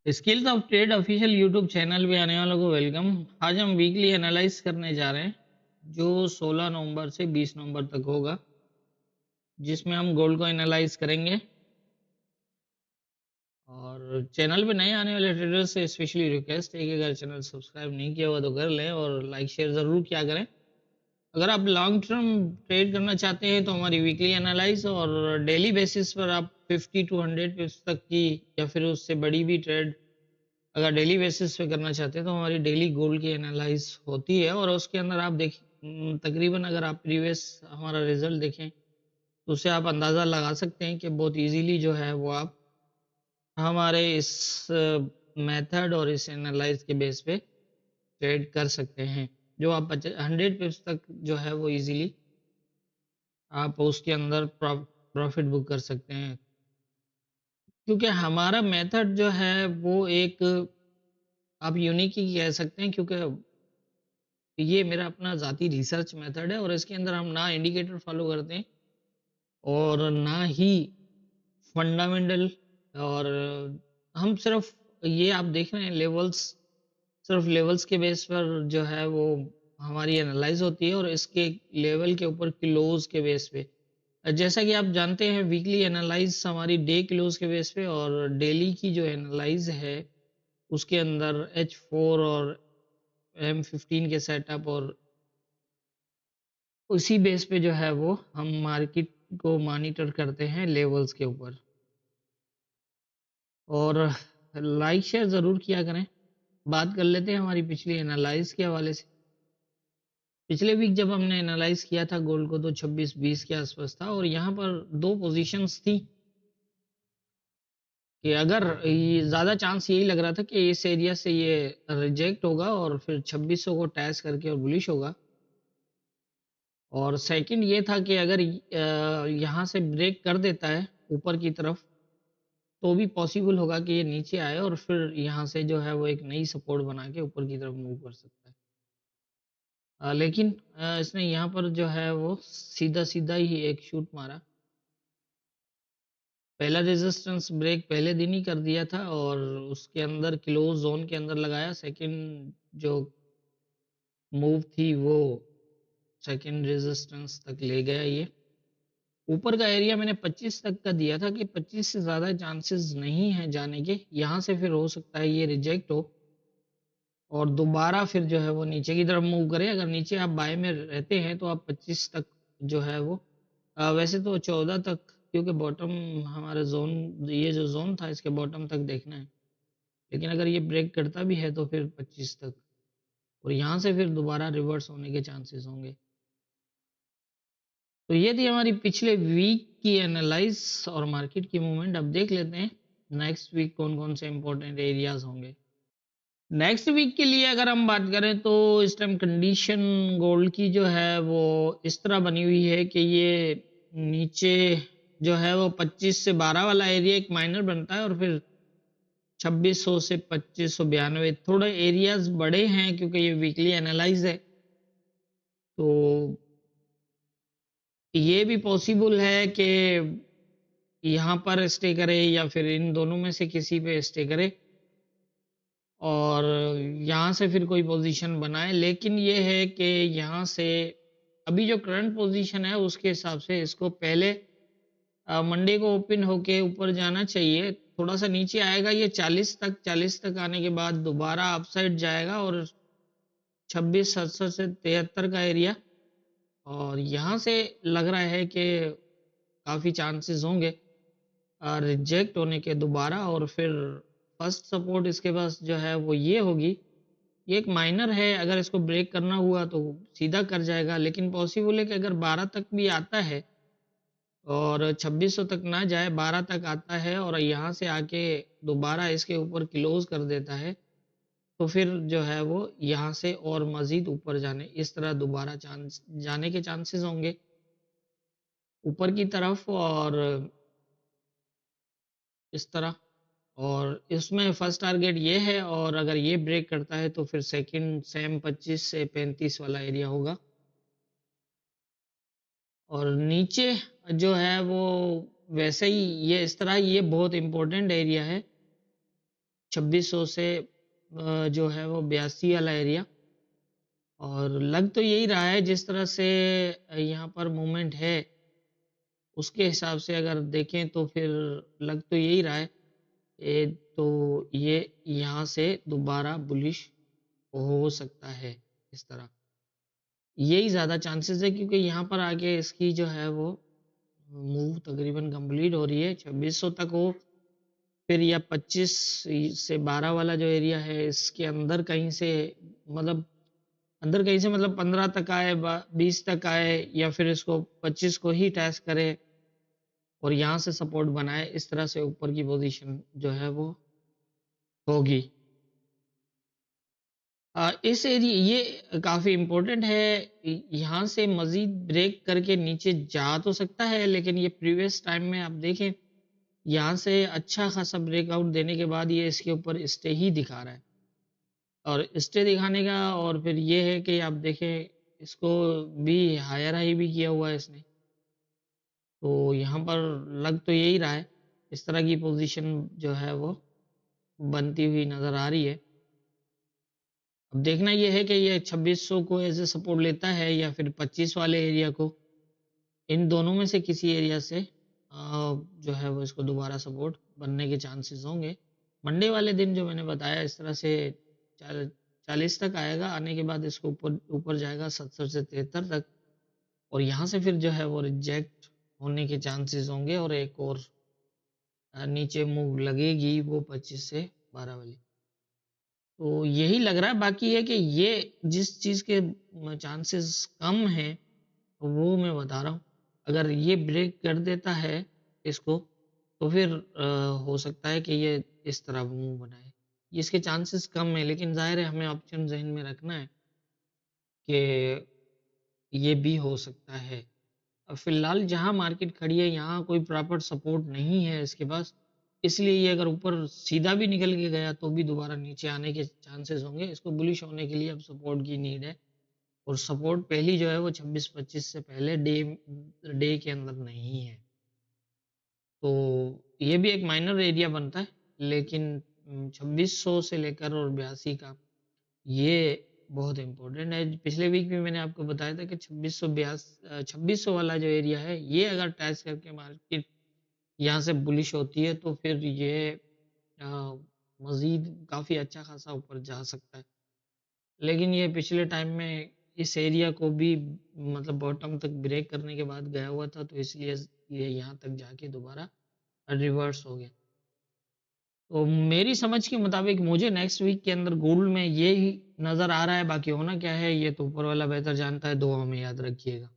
Skills of trade official YouTube channel पे आने वालों को वेलकम। आज हम वीकली एनालाइज करने जा रहे हैं जो 16 नवंबर से 20 नवंबर तक होगा, जिसमें हम गोल्ड को एनालाइज करेंगे। और चैनल पे नए आने वाले ट्रेडर्स से स्पेशली रिक्वेस्ट है कि अगर चैनल सब्सक्राइब नहीं किया हुआ तो कर लें और लाइक शेयर ज़रूर किया करें। अगर आप लॉन्ग टर्म ट्रेड करना चाहते हैं तो हमारी वीकली एनालाइज और डेली बेसिस पर आप 50 टू 100 पिप्स तक की या फिर उससे बड़ी भी ट्रेड अगर डेली बेसिस पे करना चाहते हैं तो हमारी डेली गोल्ड की एनालाइज होती है। और उसके अंदर आप देखें तकरीबन अगर आप प्रीवियस हमारा रिजल्ट देखें तो उससे आप अंदाज़ा लगा सकते हैं कि बहुत इजीली जो है वो आप हमारे इस मेथड और इस एनालाइज के बेस पे ट्रेड कर सकते हैं, जो आप 100 पिप्स तक जो है वो इजीली आप उसके अंदर प्रॉफिट बुक कर सकते हैं। क्योंकि हमारा मेथड जो है वो एक आप यूनिक ही कह सकते हैं, क्योंकि ये मेरा अपना ज़ाती रिसर्च मेथड है और इसके अंदर हम ना इंडिकेटर फॉलो करते हैं और ना ही फंडामेंटल। और हम सिर्फ ये आप देख रहे हैं लेवल्स, सिर्फ लेवल्स के बेस पर जो है वो हमारी एनालाइज होती है और इसके लेवल के ऊपर क्लोज के बेस पे। जैसा कि आप जानते हैं वीकली एनालाइज हमारी डे क्लोज के बेस पे और डेली की जो एनालाइज है उसके अंदर H4 और M15 के सेटअप और उसी बेस पे जो है वो हम मार्केट को मॉनिटर करते हैं लेवल्स के ऊपर। और लाइक शेयर ज़रूर किया करें। बात कर लेते हैं हमारी पिछली एनालाइज के हवाले से। पिछले वीक जब हमने एनालाइज किया था गोल्ड को तो 26-20 के आसपास था और यहाँ पर दो पोजीशंस थी कि अगर ये ज़्यादा चांस यही लग रहा था कि इस एरिया से ये रिजेक्ट होगा और फिर 2600 को टैच करके और बुलिश होगा। और सेकंड ये था कि अगर यहाँ से ब्रेक कर देता है ऊपर की तरफ तो भी पॉसिबल होगा कि ये नीचे आए और फिर यहाँ से जो है वो एक नई सपोर्ट बना के ऊपर की तरफ मूव कर सकता है। लेकिन इसने यहाँ पर जो है वो सीधा सीधा ही एक शूट मारा। पहला रेजिस्टेंस ब्रेक पहले दिन ही कर दिया था और उसके अंदर क्लोज जोन के अंदर लगाया। सेकंड जो मूव थी वो सेकंड रेजिस्टेंस तक ले गया। ये ऊपर का एरिया मैंने 25 तक का दिया था कि 25 से ज़्यादा चांसेस नहीं है जाने के। यहाँ से फिर हो सकता है ये रिजेक्ट हो और दोबारा फिर जो है वो नीचे की तरफ मूव करे। अगर नीचे आप बाय में रहते हैं तो आप 25 तक जो है वो वैसे तो 14 तक, क्योंकि बॉटम हमारा जोन ये जो जोन था इसके बॉटम तक देखना है। लेकिन अगर ये ब्रेक करता भी है तो फिर 25 तक और यहाँ से फिर दोबारा रिवर्स होने के चांसेस होंगे। तो ये थी हमारी पिछले वीक की एनालाइज और मार्केट की मूवमेंट। अब देख लेते हैं नेक्स्ट वीक कौन कौन से इंपॉर्टेंट एरियाज होंगे। नेक्स्ट वीक के लिए अगर हम बात करें तो इस टाइम कंडीशन गोल्ड की जो है वो इस तरह बनी हुई है कि ये नीचे जो है वो 25 से 12 वाला एरिया एक माइनर बनता है और फिर 2600 से 2592 थोड़े एरियाज बड़े हैं क्योंकि ये वीकली एनालाइज है। तो ये भी पॉसिबल है कि यहाँ पर स्टे करे या फिर इन दोनों में से किसी पे स्टे करे और यहाँ से फिर कोई पोजीशन बनाए। लेकिन ये है कि यहाँ से अभी जो करंट पोजीशन है उसके हिसाब से इसको पहले मंडे को ओपन होके ऊपर जाना चाहिए। थोड़ा सा नीचे आएगा ये 40 तक आने के बाद दोबारा अपसाइड जाएगा और 26,700 से 73 का एरिया और यहाँ से लग रहा है कि काफ़ी चांसेस होंगे रिजेक्ट होने के दोबारा। और फिर फर्स्ट सपोर्ट इसके पास जो है वो ये होगी। ये एक माइनर है, अगर इसको ब्रेक करना हुआ तो सीधा कर जाएगा। लेकिन पॉसिबल है कि अगर 12 तक भी आता है और 2600 तक ना जाए 12 तक आता है और यहाँ से आके दोबारा इसके ऊपर क्लोज कर देता है तो फिर जो है वो यहाँ से और मजीद ऊपर जाने इस तरह दोबारा चांस जाने के चांसेस होंगे ऊपर की तरफ और इस तरह। और इसमें फर्स्ट टारगेट ये है और अगर ये ब्रेक करता है तो फिर सेकंड सेम 25 से 35 वाला एरिया होगा। और नीचे जो है वो वैसे ही ये इस तरह ये बहुत इंपॉर्टेंट एरिया है 2600 से जो है वो 82 वाला एरिया, और लग तो यही रहा है जिस तरह से यहाँ पर मूवमेंट है उसके हिसाब से अगर देखें तो फिर लग तो यही रहा है। तो ये यहाँ से दोबारा बुलिश हो सकता है इस तरह, यही ज़्यादा चांसेस है, क्योंकि यहाँ पर आके इसकी जो है वो मूव तकरीबन कंप्लीट हो रही है। 2600 तक हो फिर, या 25 से 12 वाला जो एरिया है इसके अंदर कहीं से, मतलब अंदर कहीं से मतलब 15 तक आए, 20 तक आए, या फिर इसको 25 को ही टच करे और यहाँ से सपोर्ट बनाए, इस तरह से ऊपर की पोजीशन जो है वो होगी। इस एरिया ये काफ़ी इम्पोर्टेंट है, यहाँ से मजीद ब्रेक करके नीचे जा तो सकता है, लेकिन ये प्रीवियस टाइम में आप देखें यहाँ से अच्छा खासा ब्रेकआउट देने के बाद ये इसके ऊपर स्टे ही दिखा रहा है, और स्टे दिखाने का और फिर ये है कि आप देखें इसको भी हायर हाई भी किया हुआ है इसने, तो यहाँ पर लग तो यही रहा है इस तरह की पोजीशन जो है वो बनती हुई नज़र आ रही है। अब देखना ये है कि ये 2600 को एज ए सपोर्ट लेता है या फिर 25 वाले एरिया को, इन दोनों में से किसी एरिया से जो है वो इसको दोबारा सपोर्ट बनने के चांसेस होंगे। मंडे वाले दिन जो मैंने बताया इस तरह से 40 तक आएगा, आने के बाद इसको ऊपर ऊपर जाएगा 70 से 73 तक, और यहाँ से फिर जो है वो रिजेक्ट होने के चांसेस होंगे और एक और नीचे मूव लगेगी वो 25 से 12 वाली। तो यही लग रहा है, बाकी है कि ये जिस चीज़ के चांसेस कम हैं वो मैं बता रहा हूँ, अगर ये ब्रेक कर देता है इसको तो फिर हो सकता है कि ये इस तरह मूव बनाए, ये इसके चांसेस कम है, लेकिन जाहिर है हमें ऑप्शन जहन में रखना है कि ये भी हो सकता है। अब फिलहाल जहाँ मार्केट खड़ी है यहाँ कोई प्रॉपर सपोर्ट नहीं है इसके पास, इसलिए ये अगर ऊपर सीधा भी निकल के गया तो भी दोबारा नीचे आने के चांसेस होंगे। इसको बुलिश होने के लिए अब सपोर्ट की नीड है, और सपोर्ट पहली जो है वो 26-25 से पहले डे के अंदर नहीं है, तो ये भी एक माइनर एरिया बनता है, लेकिन 2600 से लेकर और 82 का ये बहुत इम्पोर्टेंट है। पिछले वीक भी मैंने आपको बताया था कि 2600 वाला जो एरिया है ये अगर टच करके मार्केट यहाँ से बुलिश होती है तो फिर ये मजीद काफ़ी अच्छा खासा ऊपर जा सकता है, लेकिन ये पिछले टाइम में इस एरिया को भी मतलब बॉटम तक ब्रेक करने के बाद गया हुआ था, तो इसलिए ये यहाँ तक जाके दोबारा रिवर्स हो गया। तो मेरी समझ के मुताबिक मुझे नेक्स्ट वीक के अंदर गोल्ड में ये ही नज़र आ रहा है, बाकी होना क्या है ये तो ऊपर वाला बेहतर जानता है, दुआ में याद रखिएगा।